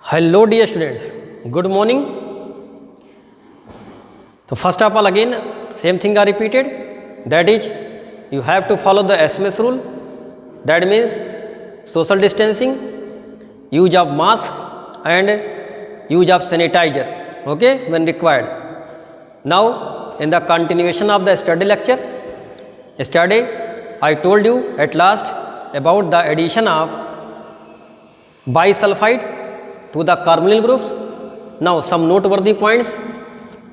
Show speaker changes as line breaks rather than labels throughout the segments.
Hello dear students, good morning. So first of all again same thing are repeated, that is you have to follow the SMS rule, that means social distancing, use of mask and use of sanitizer, okay, when required. Now in the continuation of the study lecture, yesterday I told you at last about the addition of bisulfide to the carbonyl groups. Now some noteworthy points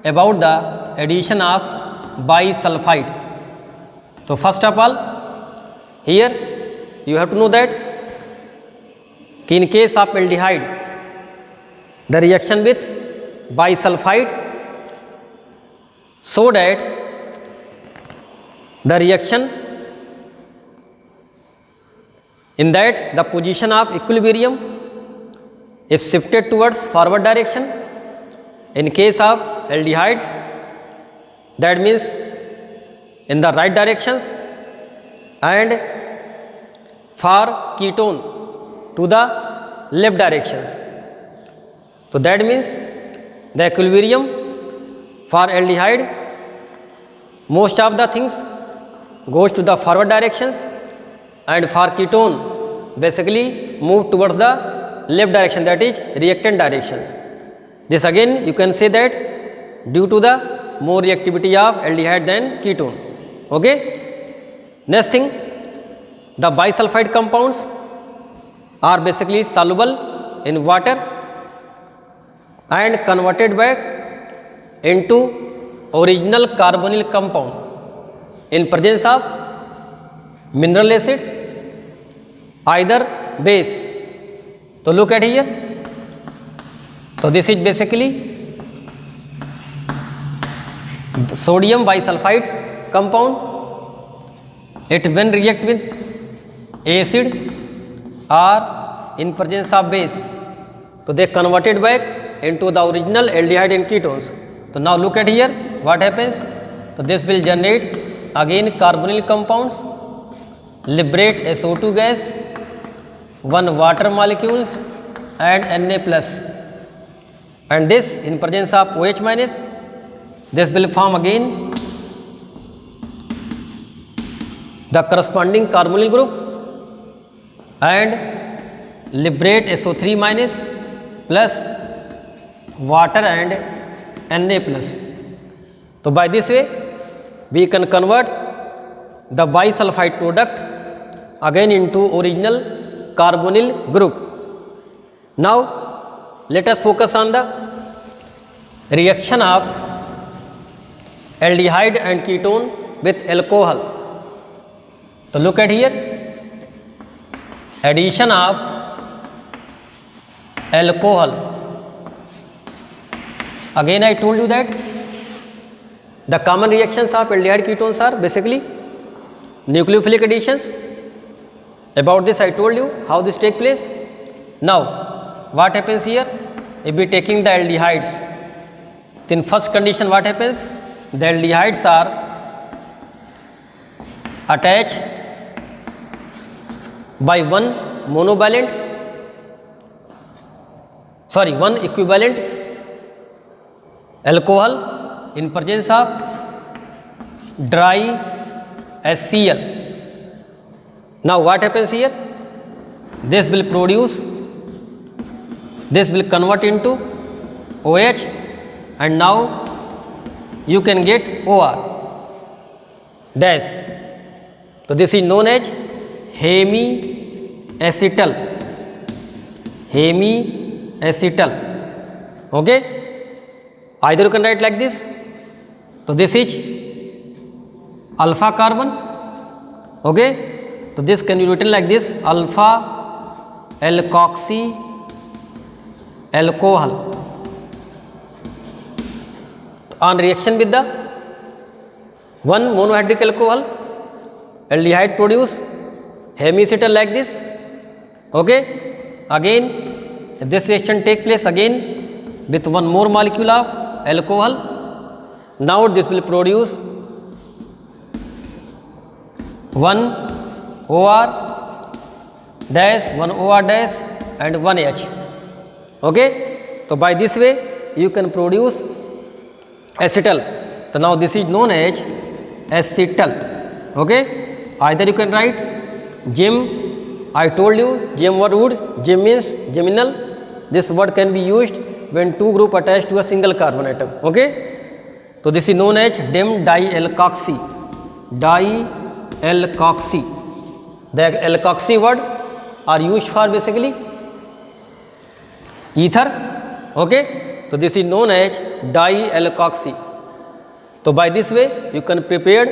about the addition of bisulfide. So first of all, here you have to know that in case of aldehyde, the reaction with bisulfide, so that the reaction in that the position of equilibrium if shifted towards forward direction. In case of aldehydes, that means in the right directions, and for ketone to the left directions. So that means the equilibrium for aldehyde, most of the things goes to the forward directions, and for ketone basically move towards the left direction, that is reactant directions. This again you can say that due to the more reactivity of aldehyde than ketone. Okay. Next thing, the bisulfide compounds are basically soluble in water and converted back into original carbonyl compound in presence of mineral acid, either base. So look at here. So this is basically sodium bisulfide compound. It when react with acid or in presence of base, so they converted back into the original aldehyde and ketones. So now look at here what happens. So this will generate again carbonyl compounds, liberate SO2 gas, one water molecules and Na plus, and this in presence of OH minus, this will form again the corresponding carbonyl group and liberate SO3 minus plus water and Na plus. So by this way we can convert the bisulfide product again into original carbonyl group. Now let us focus on the reaction of aldehyde and ketone with alcohol. So look at here, addition of alcohol. Again I told you that the common reactions of aldehyde ketones are basically nucleophilic additions. About this I told you how this take place. Now what happens here, if we taking the aldehydes, then first condition what happens, the aldehydes are attached by one equivalent alcohol in presence of dry HCl. Now what happens here, this will convert into OH, and now you can get OR dash. So this is known as hemiacetal. Okay, either you can write like this. So this is alpha carbon. Okay, so this can be written like this, alpha alkoxy alcohol. On reaction with the one monohydric alcohol, aldehyde produce hemiacetal like this. Okay, again this reaction take place again with one more molecule of alcohol. Now this will produce one OR dash, one OR dash and one H. Okay, so by this way you can produce acetal. So now this is known as acetal. Okay, either you can write gem. I told you gem what wood, gem means geminal. This word can be used when two group attached to a single carbon atom. Okay, so this is known as dem dialkoxy. Dialkoxy. The alkoxy word are used for basically ether. Okay, so this is known as dialkoxy. So by this way you can prepare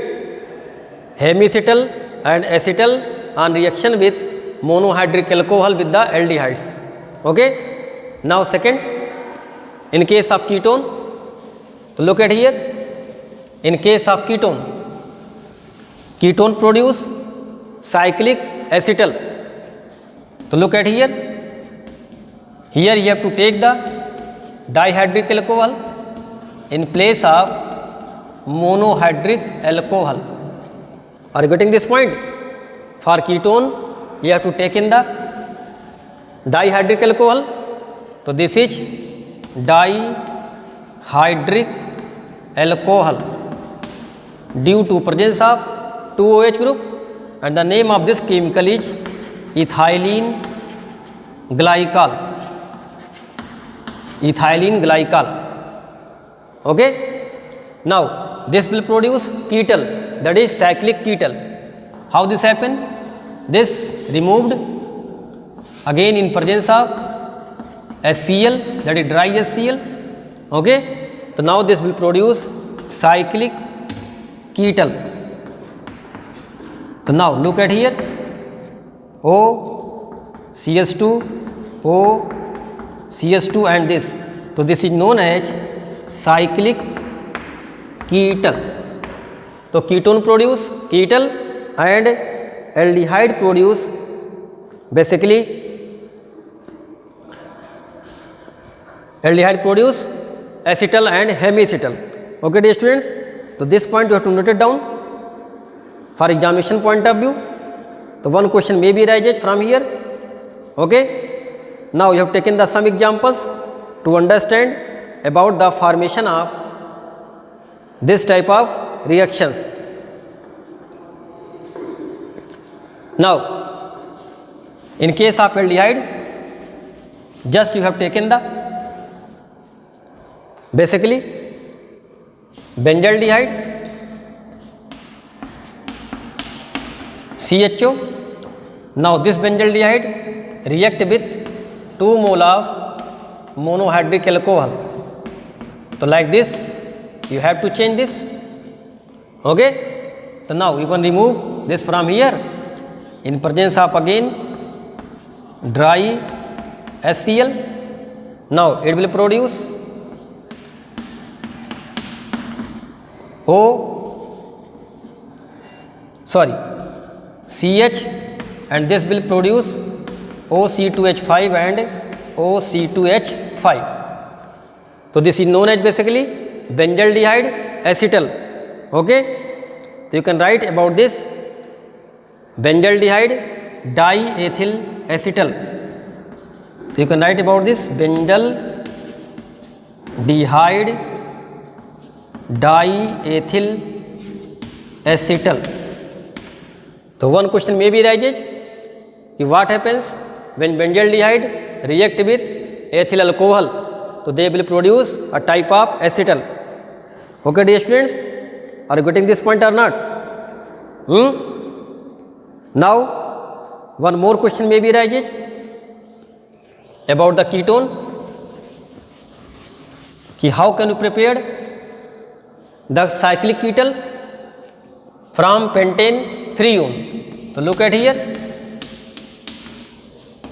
hemiacetal and acetal on reaction with monohydric alcohol with the aldehydes. Okay, now second, in case of ketone, so look at here, in case of ketone, ketone produce cyclic acetal. So look at here, here you have to take the dihydric alcohol in place of monohydric alcohol. Are you getting this point? For ketone you have to take in the dihydric alcohol. So this is dihydric alcohol due to presence of 2OH group, and the name of this chemical is ethylene glycol. Ethylene glycol. Okay, now this will produce ketal, that is cyclic ketal. How this happen? This removed again in presence of HCl, that is dry HCl. Okay, so now this will produce cyclic ketal. So now look at here, O CS2, O CS2 and this. So this is known as cyclic ketal. So ketone produce ketal and aldehyde produce basically acetal and hemiacetal. Okay dear students, so this point you have to note it down for examination point of view. So one question may be arises from here. Okay, now you have taken the some examples to understand about the formation of this type of reactions. Now in case of aldehyde, just you have taken the basically benzaldehyde, CHO. Now this benzaldehyde react with 2 mole of monohydric alcohol. So like this you have to change this. Okay, so now you can remove this from here in presence of again dry HCl. Now it will produce CH, and this will produce OC2H5 and OC2H5. So this is known as basically benzaldehyde acetal. Okay, so you can write about this benzaldehyde diethyl acetal. So you can write about this benzaldehyde diethyl acetal. So one question may be arises, what happens when benzaldehyde react with ethyl alcohol? So they will produce a type of acetal. Okay dear students, are you getting this point or not? Now one more question may be arises about the ketone, how can you prepare the cyclic ketal from pentane 3-one. So look at here,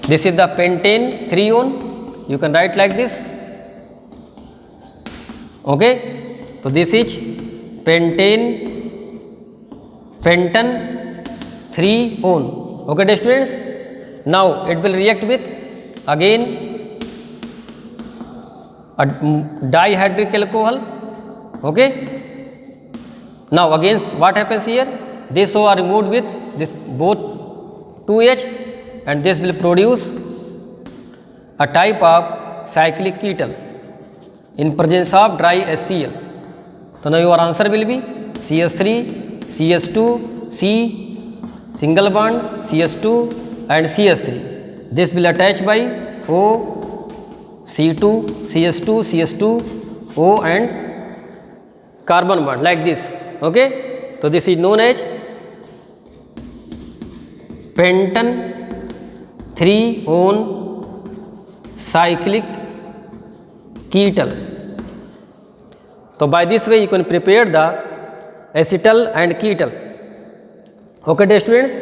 this is the pentane 3-one. You can write like this. Okay, so this is pentane 3-one. Okay dear students, now it will react with again a dihydric alcohol. Okay, now again what happens here, this O are removed with this both 2H, and this will produce a type of cyclic ketal in presence of dry HCl. So now your answer will be CS3, CS2, C single bond, CS2 and CS3. This will attach by O, C2, CS2, CS2, O and carbon bond like this. Okay. So this is known as pentan 3-on cyclic ketal. So by this way you can prepare the acetal and ketal. Okay dear students.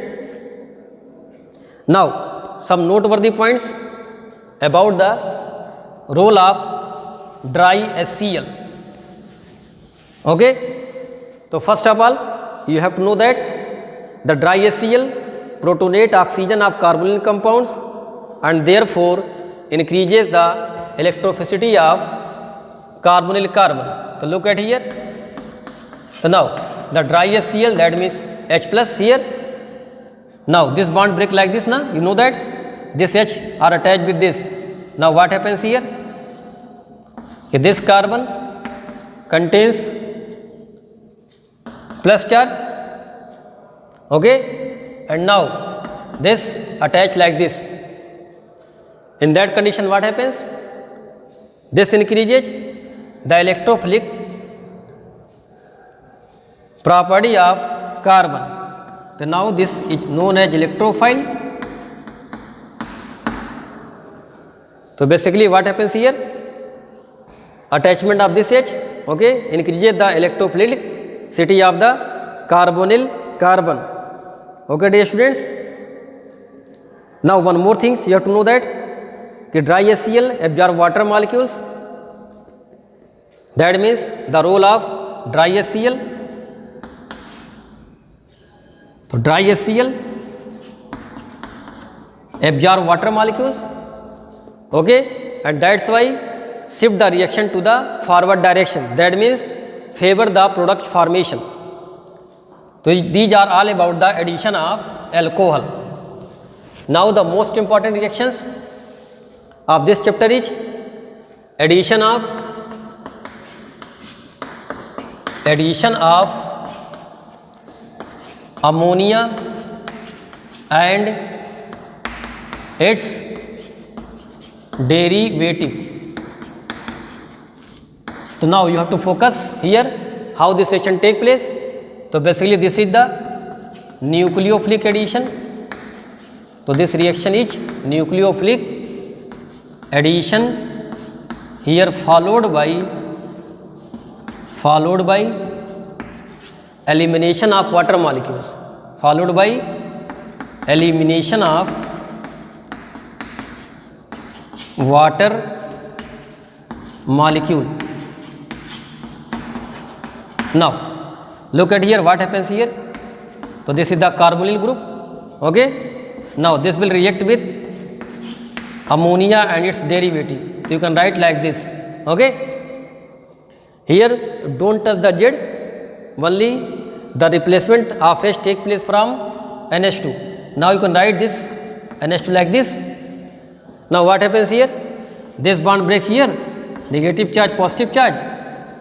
Now some noteworthy points about the role of dry HCl. Okay. So first of all you have to know that the dry HCl protonate oxygen of carbonyl compounds and therefore increases the electrophility of carbonyl carbon. So look at here. So now the dry HCl, that means H plus here. Now this bond break like this now, you know that this H are attached with this. Now what happens here? This carbon contains plus charge, okay, and now this attached like this. In that condition what happens? This increases the electrophilic property of carbon. So now this is known as electrophile. So basically what happens here? Attachment of this H, okay, increases the electrophilicity of the carbonyl carbon. Okay dear students. Now one more thing you have to know that dry HCl absorb water molecules. That means the role of dry HCl. So dry HCl absorb water molecules, okay, and that's why shift the reaction to the forward direction. That means favor the product formation. So these are all about the addition of alcohol. Now the most important reactions of this chapter is addition of ammonia and its derivative. So now you have to focus here how this reaction take place. So basically this is the nucleophilic addition. So this reaction is nucleophilic addition here followed by elimination of water molecules, followed by elimination of water molecule. Now look at here what happens here. So this is the carbonyl group, okay. Now this will react with ammonia and its derivative. So you can write like this, okay. Here don't touch the Z, only the replacement of H take place from NH2. Now you can write this NH2 like this. Now what happens here? This bond break here, negative charge, positive charge.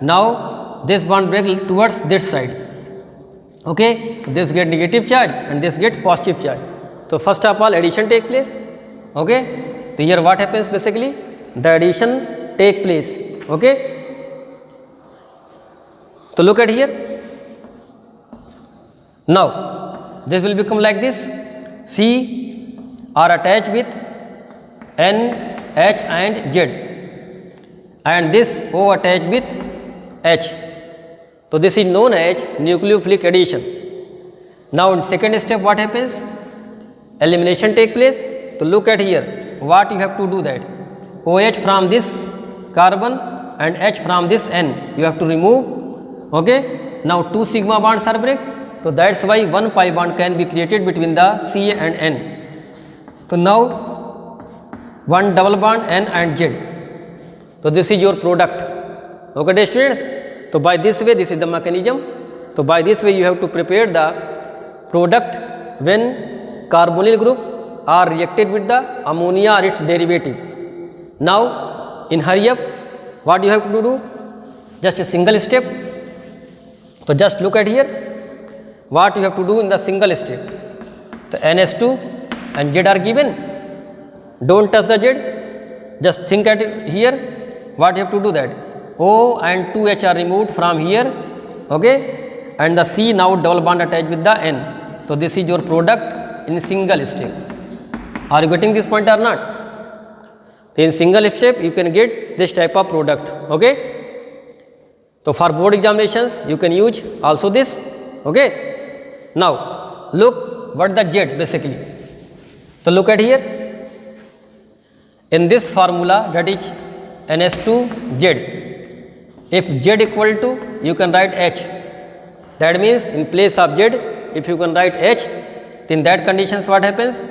Now this bond break towards this side, okay. This get negative charge and this get positive charge. So first of all addition take place, okay. So here what happens basically? The addition take place, okay. So look at here. Now this will become like this. C are attached with N, H and Z, and this O attached with H. So this is known as nucleophilic addition. Now in second step what happens? Elimination take place. So look at here what you have to do that. OH from this carbon and H from this N you have to remove. Okay. Now 2 sigma bonds are break. So that's why 1 pi bond can be created between the C and N. So now 1 double bond N and Z. So this is your product. Okay dear students. So by this way this is the mechanism. So by this way you have to prepare the product when carbonyl group are reacted with the ammonia or its derivative. Now in hurry up, what you have to do? Just a single step. So just look at here, what you have to do in the single step. The NH2 and Z are given. Don't touch the Z. Just think at it here. What you have to do that? O and 2H are removed from here. Okay. And the C now double bond attached with the N. So this is your product in single step. Are you getting this point or not? In single step you can get this type of product. Okay. So for board examinations you can use also this. Okay. Now look what the Z basically. So look at here. In this formula, that is NH2Z, if Z equal to, you can write H. That means in place of Z, if you can write H, then that conditions what happens?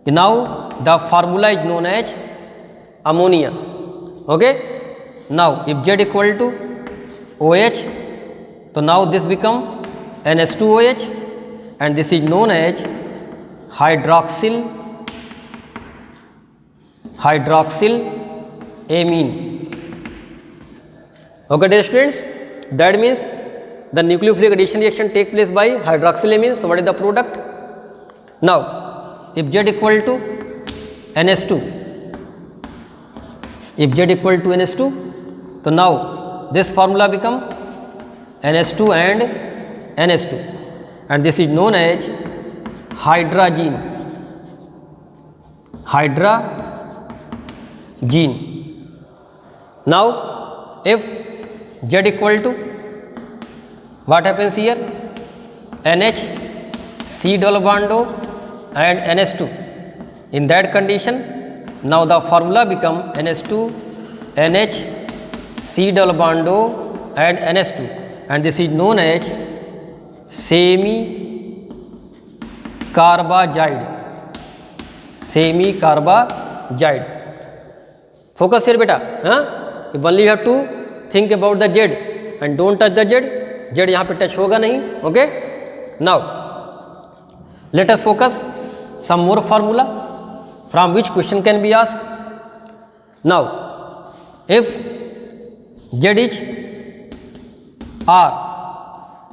Now the formula is known as ammonia. Okay. Now if Z equal to OH, so now this become NH2OH, and this is known as hydroxyl amine. Okay, dear students, that means the nucleophilic addition reaction take place by hydroxylamine. So what is the product? Now if Z equal to NH2, so now this formula become NH2 and NH2, and this is known as hydrazine. Now if Z equal to, what happens here? NH, C double bond O and NH2. In that condition, now the formula become NH2, NH, C double bond O and NH2, and this is known as semi-carbazide. Focus here beta. If only you have to think about the Z and don't touch the Z. Z यहाँ पे touch होगा नहीं. Okay. Now let us focus some more formula from which question can be asked. Now if Z is R,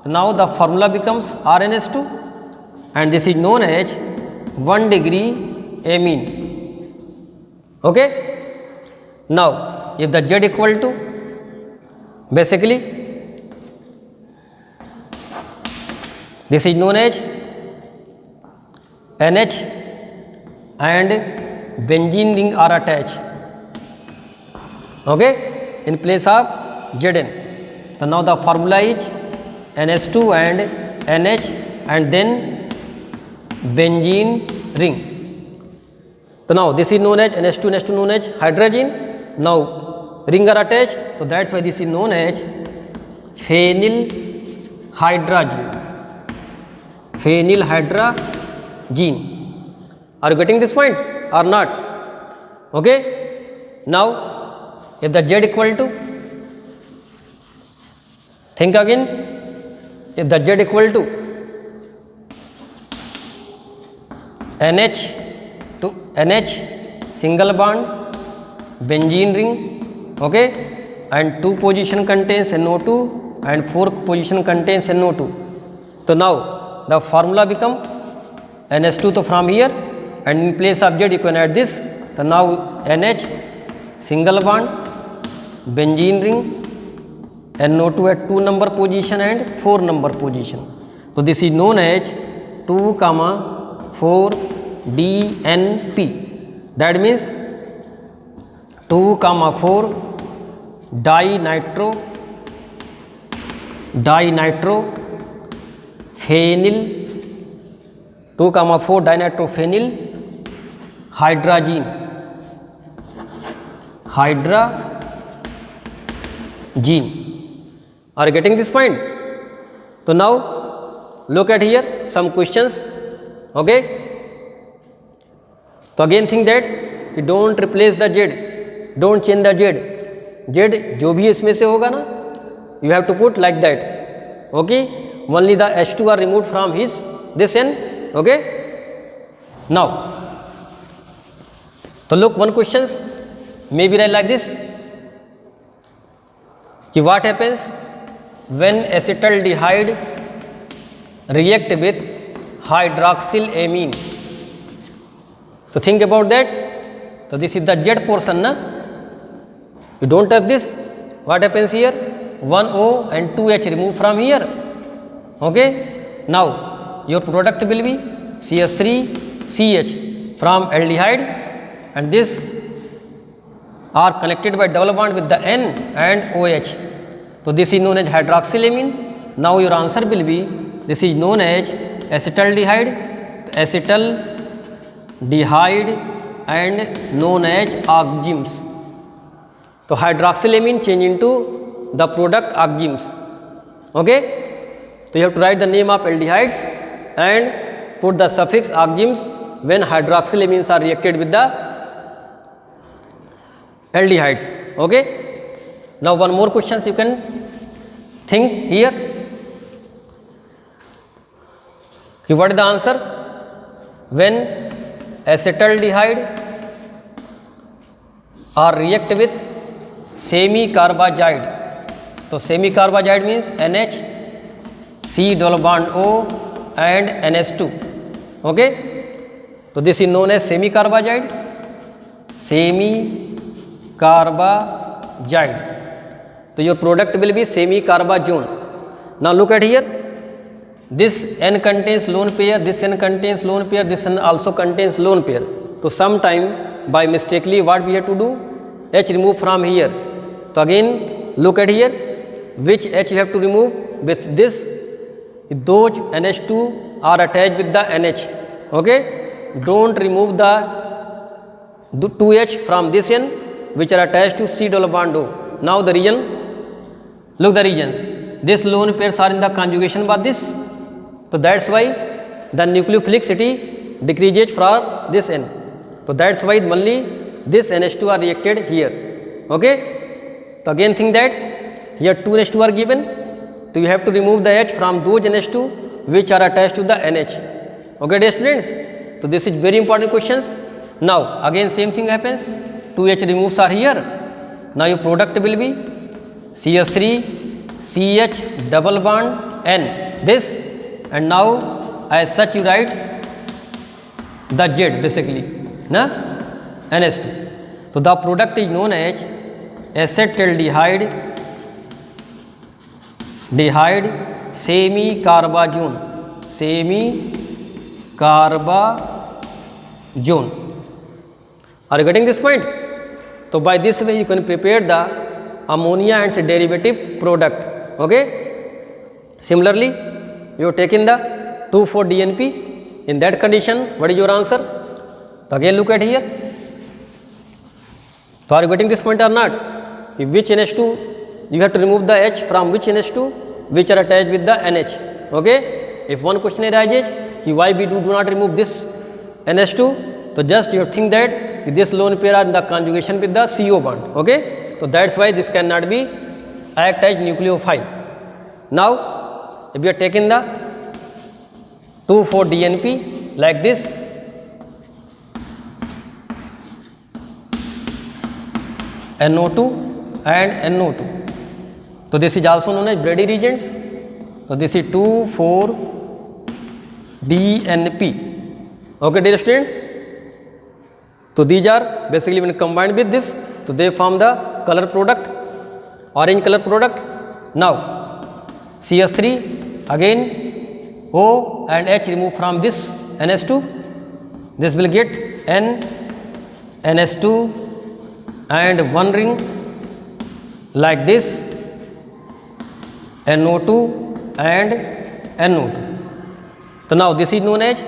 now the formula becomes RNH2, and this is known as 1 degree amine. Okay. Now if the Z equal to, basically this is known as NH and benzene ring are attached. Okay, in place of Zn. So now the formula is NH2 and NH and then benzene ring. So now this is known as NH2 known as hydrazine. Now ring are attached, so that's why this is known as phenylhydrazine. Are you getting this point or not? Okay. Now if the Z equal to, think again, if the Z equal to NH to NH single bond benzene ring, okay, and 2 position contains NO2 and 4 position contains NO2. So now the formula become NH2 to from here, and in place of Z you can add this. So now NH single bond benzene ring, NO2 at 2 number position and 4 number position. So this is known as 2,4 DNP. That means 2,4 dinitro phenyl 2,4 dinitrophenyl hydrazine. Are you getting this point? So now look at here some questions. Okay. So again think that you don't replace the Z. Don't change the Z जो भी इसमें से होगा ना, you have to put like that. Okay. Only the H2 are removed from his this N. Okay. Now, so look one questions. may be write like this कि what happens when acetaldehyde react with hydroxylamine. So think about that. So this is the Z portion na. You don't touch this. What happens here? One O and 2H remove from here. Okay. Now your product will be CH3CH from aldehyde, and this are connected by double bond with the N and OH. So this is known as hydroxylamine. Now your answer will be, this is known as acetaldehyde, acetaldehyde and known as oxymes. So hydroxylamine change into the product oxymes. Okay. So you have to write the name of aldehydes and put the suffix oxymes when hydroxylamines are reacted with the aldehydes. Okay. Now one more questions you can think here. What is the answer when acetaldehyde are react with semi-carbazide? So semi-carbazide means NH, C double bond O and NH2. Okay. So this is known as semi-carbazide. Semi-carbazide. So your product will be semi-carbazone. Now look at here. This N contains lone pair, this N contains lone pair, this N also contains lone pair. So sometime by mistakenly what we have to do? H remove from here. So again look at here. Which H you have to remove? With this, those NH2 are attached with the NH. Okay. Don't remove the 2H from this N which are attached to C double bond O. Now the region, look the regions. This lone pairs are in the conjugation by this. So that's why the nucleophilicity decreases for this N. So that's why only this NH2 are reacted here. Okay. So again think that here 2 NH2 are given. So you have to remove the H from those NH2 which are attached to the NH. Okay dear students. So this is very important questions. Now again same thing happens. 2H removes are here. Now your product will be CH3 CH double bond N. This, and now as such you write the Z basically, na, NH2. So the product is known as acetaldehyde semi-carbazone. Semi-carbazone. Are you getting this point? So by this way you can prepare the ammonia and its derivative product. Okay. Similarly, you have taken the 2,4-DNP. In that condition, what is your answer? So again look at here. So are you getting this point or not? If which NH2 you have to remove the H from which NH2 which are attached with the NH. Okay. If one question arises, why we do not remove this NH2, so just you think that this lone pair are in the conjugation with the CO bond. Okay. So that's why this cannot be act as nucleophile. Now if you are taking the 2,4-DNP like this, NO2 and NO2. So this is also known as Brady reagents. So this is 2,4-DNP. Okay dear students. So these are basically when combined with this, so they form the color product, orange color product. Now CH3 again O and H remove from this NH2. This will get N, NH2 and one ring like this, NO2 and NO2. So now this is known as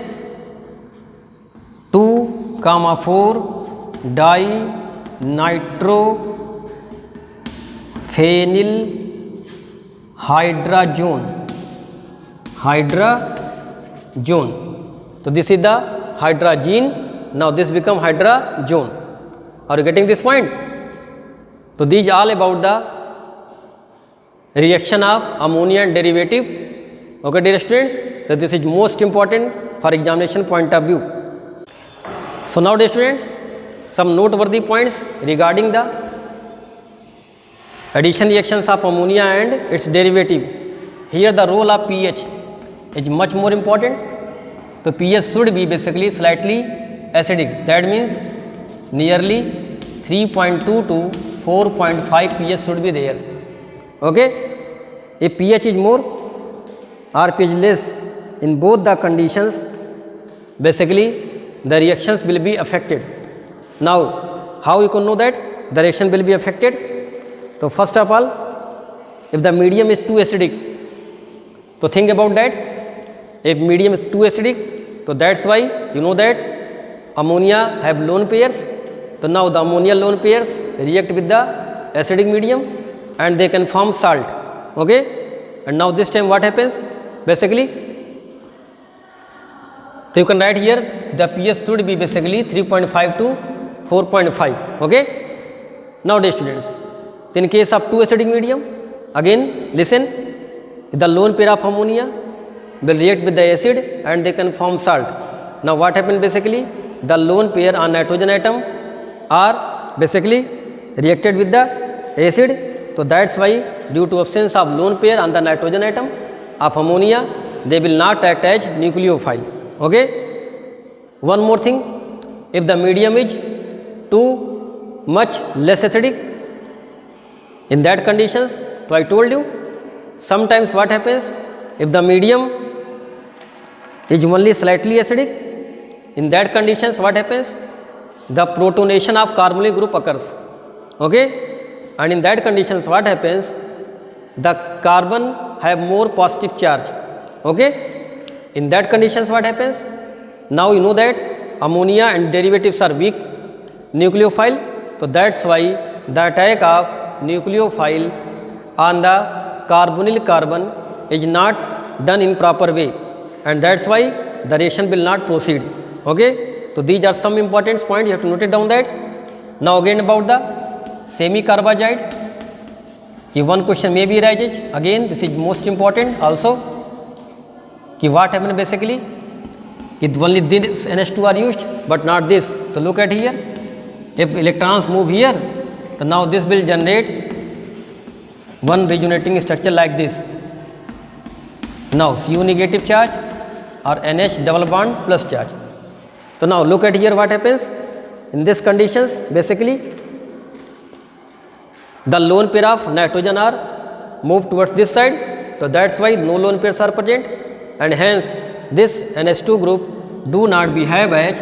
2,4-dinitrophenylhydrazone. So this is the hydrazine. Now this become hydrazone. Are you getting this point? So these all about the reaction of ammonia and derivative. Okay dear students, so this is most important for examination point of view. So now dear students, some noteworthy points regarding the addition reactions of ammonia and its derivative. Here the role of pH is much more important. So pH should be basically slightly acidic, that means nearly 3.2 to 4.5 pH should be there. Okay, if pH is more or pH less, in both the conditions basically the reactions will be affected. Now how you can know that the reaction will be affected? So first of all, if the medium is too acidic, so think about that. If medium is too acidic, so that's why you know that ammonia have lone pairs. So now the ammonia lone pairs react with the acidic medium and they can form salt. Okay, and now this time what happens? Basically, so you can write here the pH should be basically 3.5 to 4.5. Okay, now dear students, in case of too acidic medium, again listen, the lone pair of ammonia will react with the acid and they can form salt. Now what happens basically? The lone pair on nitrogen atom are basically reacted with the acid. So that's why due to absence of lone pair on the nitrogen atom of ammonia, they will not act as nucleophile. Okay. One more thing, if the medium is too much less acidic, in that conditions, so I told you, sometimes what happens, if the medium is only slightly acidic, in that conditions what happens, the protonation of carbonyl group occurs. Okay, and in that conditions what happens, the carbon have more positive charge. Okay, in that conditions what happens, now you know that ammonia and derivatives are weak nucleophile, so that's why the attack of nucleophile on the carbonyl carbon is not done in proper way, and that's why the reaction will not proceed. Okay, so these are some important points, you have to note it down that. Now again about the semi carbohydrates, one question may be arises, again this is most important also, what happened basically, if only this NH2 are used but not this. So look at here, if electrons move here, so now this will generate one resonating structure like this. Now Cu negative charge or NH double bond plus charge. So now look at here what happens in these conditions. Basically the lone pair of nitrogen are moved towards this side, so that's why no lone pairs are present, and hence this NH2 group do not behave as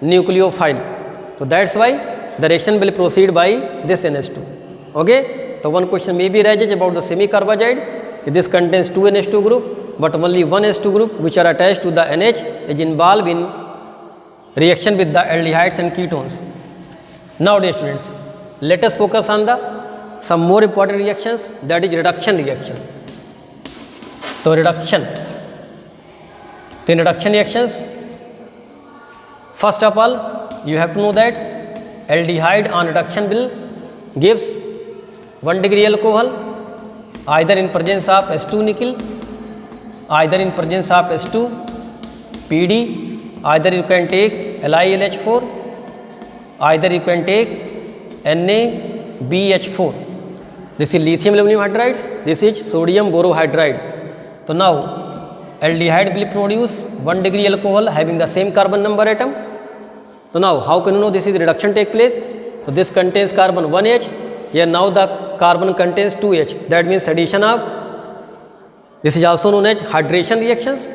nucleophile. So that's why the reaction will proceed by this NH2. Okay, so one question may be raised about the semi carbohydrate. This contains two NH2 group, but only one H2 group which are attached to the NH is involved in reaction with the aldehydes and ketones. Now dear students, let us focus on the some more important reactions, that is reduction reaction. So reduction, in reduction reactions, first of all you have to know that aldehyde on reduction will gives 1 degree alcohol either in presence of H2 nickel, either in presence of H2 PD, either you can take LiLH4, either you can take NaBH4. This is lithium aluminum hydrides, this is sodium borohydride. So now aldehyde will produce 1 degree alcohol having the same carbon number atom. So now how can you know this is reduction take place? So this contains carbon 1H, here now the carbon contains 2H, that means addition of, this is also known as hydration reactions.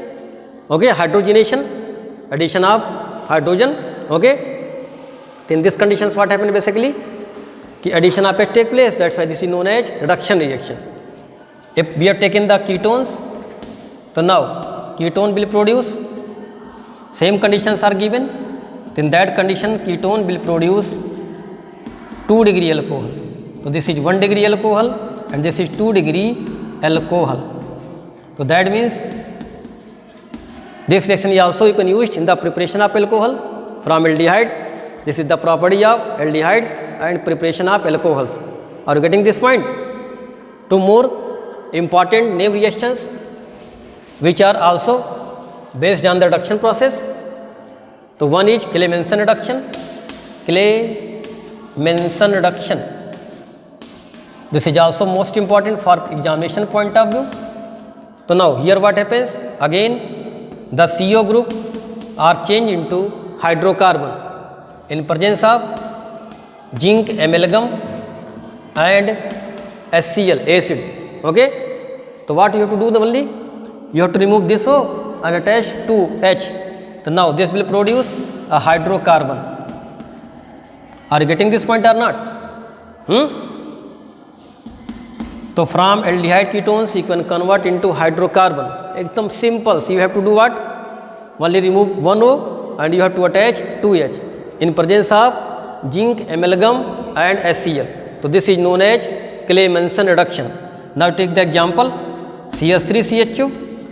Okay, hydrogenation, addition of hydrogen. Okay, in these conditions what happened basically, addition of H take place, that's why this is known as reduction reaction. If we are taking the ketones, so now ketone will produce, same conditions are given, in that condition ketone will produce 2 degree alcohol. So this is 1 degree alcohol and this is 2 degree alcohol. So that means this reaction is also you can use in the preparation of alcohol from aldehydes. This is the property of aldehydes and preparation of alcohols. Are you getting this point? Two more important name reactions which are also based on the reduction process. So one is Clemmensen reduction Clay-Manson reduction. This is also most important for examination point of view. So now here what happens? Again the CO group are changed into hydrocarbon in presence of zinc amalgam and HCl acid. Okay. So what you have to do only? You have to remove this O and attach to H. So now this will produce a hydrocarbon. Are you getting this point or not? So from aldehyde ketones you can convert into hydrocarbon. Ekdam simple. So you have to do what? Only remove one O and you have to attach 2H in presence of zinc amalgam and HCl. So this is known as Clay-Manson reduction. Now take the example CS3CH2.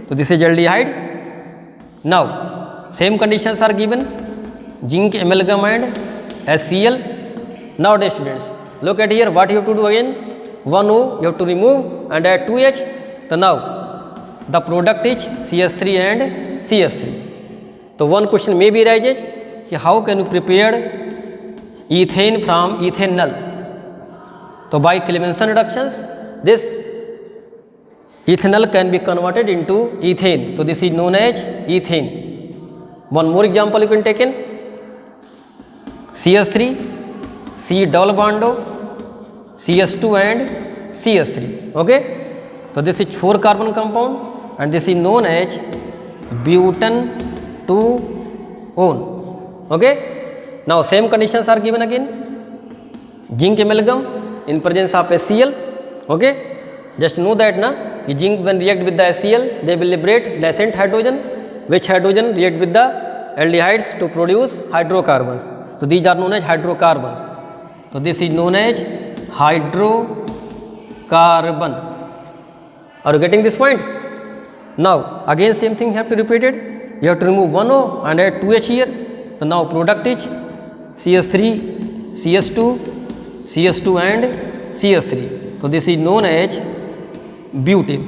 So this is aldehyde. Now same conditions are given, zinc amalgam and HCl. Now dear students, look at here what you have to do again. One O you have to remove and add 2H. So now the product is CS3 and CS3. So one question may be arises, how can you prepare ethane from ethanol? So by Clay-Manson reductions, this ethanol can be converted into ethane. So this is known as ethane. One more example you can take in CS3, C double bond O, CS2 and CS3. Okay. So this is 4 carbon compound and this is known as butane 2-one. Okay. Now same conditions are given again. Zinc amalgam in presence of HCl. Okay. Just know that na, zinc when react with the HCl, they will liberate nascent hydrogen, which hydrogen react with the aldehydes to produce hydrocarbons. So these are known as hydrocarbons. So this is known as hydrocarbon. Are you getting this point? Now again same thing you have to repeat it. You have to remove one O and add 2H here. So now product is CS3, CS2, CS2 and CS3. So this is known as butane.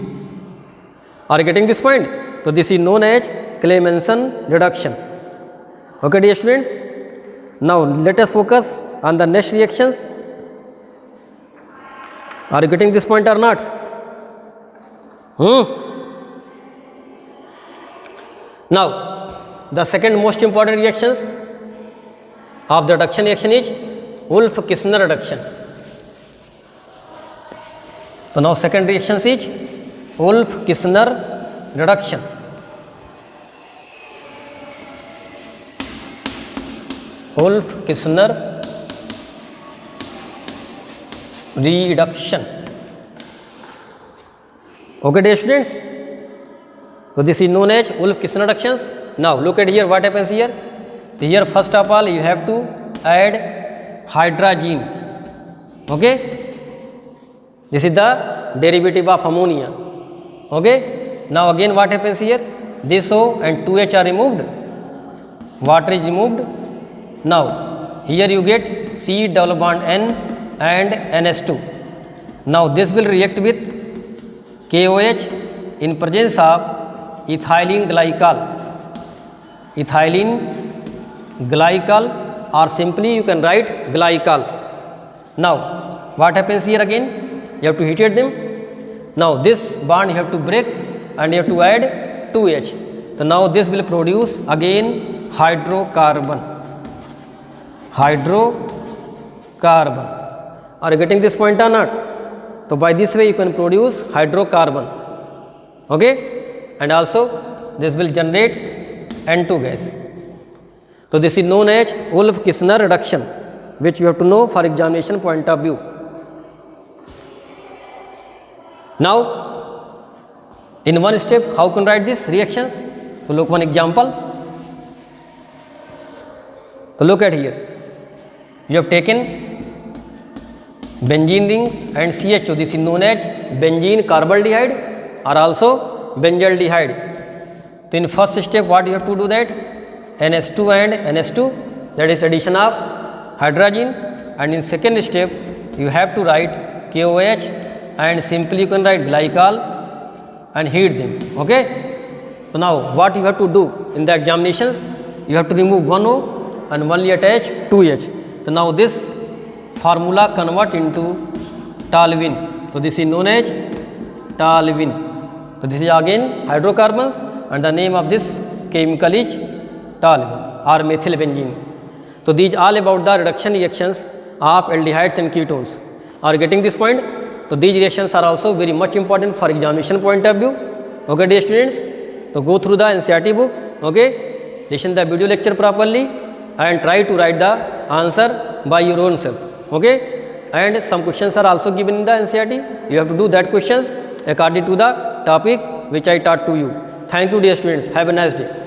Are you getting this point? So this is known as Clay-Manson reduction. Okay dear students. Now let us focus on the next reactions. Are you getting this point or not? Now the second most important reactions of the reduction reaction is Wolff-Kishner reduction. So now second reaction is Wolff-Kishner reduction. Wolff-Kishner reduction. Okay dear students. So this is known as Wolff-Kishner reductions. Now look at here what happens here. So here first of all you have to add hydrazine. Okay. This is the derivative of ammonia. Okay. Now again what happens here? This O and 2H are removed. Water is removed. Now here you get C double bond N and NH2. Now this will react with KOH in presence of ethylene glycol. Ethylene glycol, or simply you can write glycol. Now what happens here again? You have to heat them. Now this bond you have to break and you have to add 2H. So now this will produce again hydrocarbon. Hydrocarbon. Are you getting this point or not? So by this way you can produce hydrocarbon. Okay. And also this will generate N2 gas. So this is known as Wolff-Kishner reduction, which you have to know for examination point of view. Now in one step how can write these reactions? So look one example. So look at here. You have taken benzene rings and CH2. This is known as benzene carbonaldehyde or also benzaldehyde. So in first step what you have to do that? NH2 and NH2, that is addition of hydrogen, and in second step you have to write KOH and simply you can write glycol and heat them. Okay. So now what you have to do in the examinations? You have to remove one O and only attach 2H. So now this formula convert into toluene. So this is known as toluene. So this is again hydrocarbons and the name of this chemical is toluene or methyl benzene. So these all about the reduction reactions of aldehydes and ketones. Are getting this point? So these reactions are also very much important for examination point of view. Okay dear students, so go through the NCERT book, okay, listen the video lecture properly and try to write the answer by your own self, okay. And some questions are also given in the NCERT, you have to do that questions according to the topic which I taught to you. Thank you dear students, have a nice day.